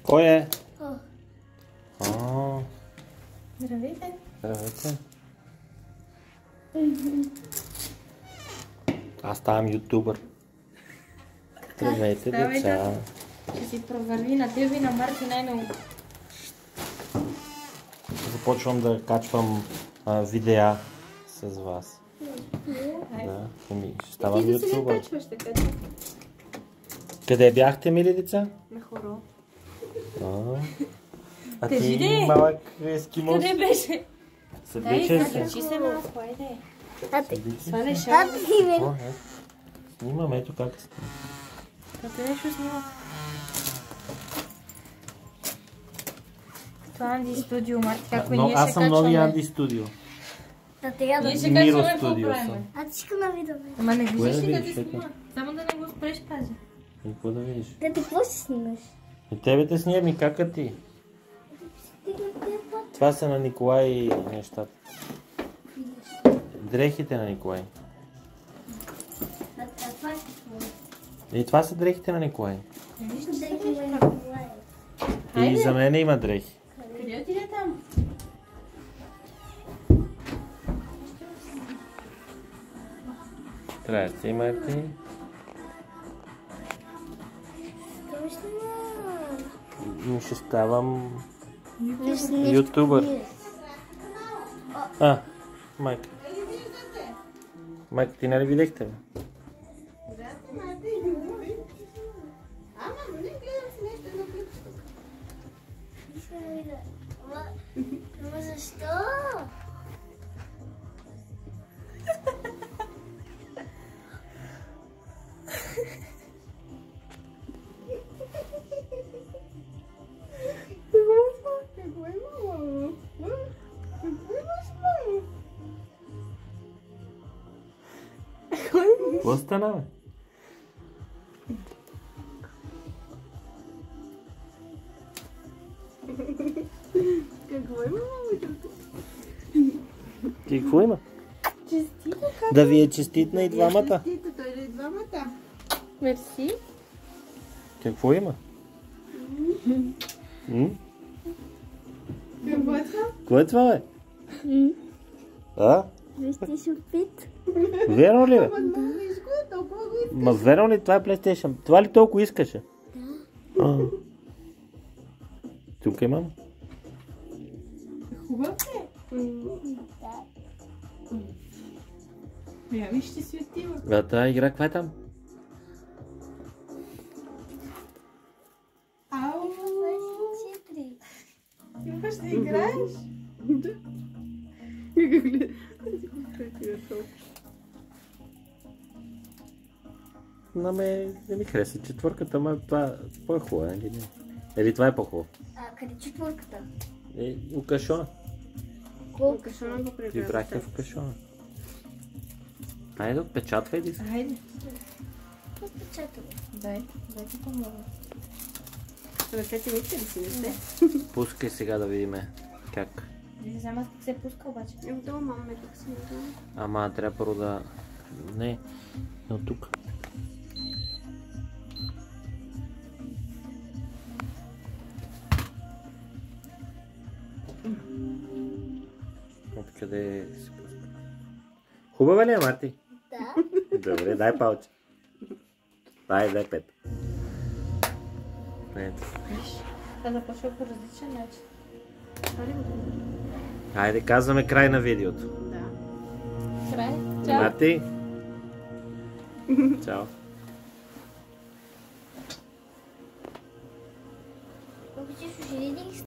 Кой е? Здравейте. Здравейте. Аз ставам ютубър. Здравейте, деца. Ще си провърви на тебе и на Марти най-много. Започвам да качвам видеа с вас. Да, ще ставам ютубър. Къде бяхте, мили деца? На хоро. А ти малък ескимос? Къде беше? Съблича се. Събличи се малко, айде. Сваля шапка. Снимам, ето как сте. Като нещо снима. Това е Анди Студио, Марти, како ние ще качваме. Аз съм нови Анди Студио. Ние ще Миро качваме Студио по-време. съм. Аз искам да видя. Ама не виждаш ли да ти снима? Само да не го спреш, пази. И какво да видиш? Да ти какво си снимаш? И тебе те снимам и кака ти. Това са на Николай нещата. Дрехите на Николай. И това са дрехите на Николай. И за мен има дрехи. Къде отиде там? Здрасти, Марти. Ще ставам ютубър. Майка. Майка, ти нали видяхте ме? Ама защо? Какво стана, бе? Какво има, момичето? Ти какво има? Честито, Да ви е честитна и двамата. Честито, той да и двамата. Мерси. Какво има? Какво е това? Кое е това, бе? PlayStation 5. Верно ли, бе? Толкова го искаш. Ма верно ли това е PlayStation? Това ли толкова искаше? Да. Тук имам. Хубав е. Я виж, ти светила. Тази игра, каква е там? Ау! 24. Имаш да играеш? Не ми хареса четвърката, ма това по-хубаво, нали? Или това е по-хубаво? Къде четвърката? У кашона. Колко? Кашона го прибрах. Прибрахте в кашона. Айде, отпечатвай ли? Айде. Отпечатала. Дайте помога. Ръцете вече ли си, не сте? Пускай сега да видим как. Не знам аз как се пуска обаче. Долу маме как се надава. Ама трябва първо да... Не, от тук. Откъде се пуска? Хубава ли е, Марти? Да. Добре, дай палче. Дай 5. Ето. Да започва по различен начин. Хайде, казваме край на видеото. Да. Край. Чао. Марти. Чао. Обичаш ужили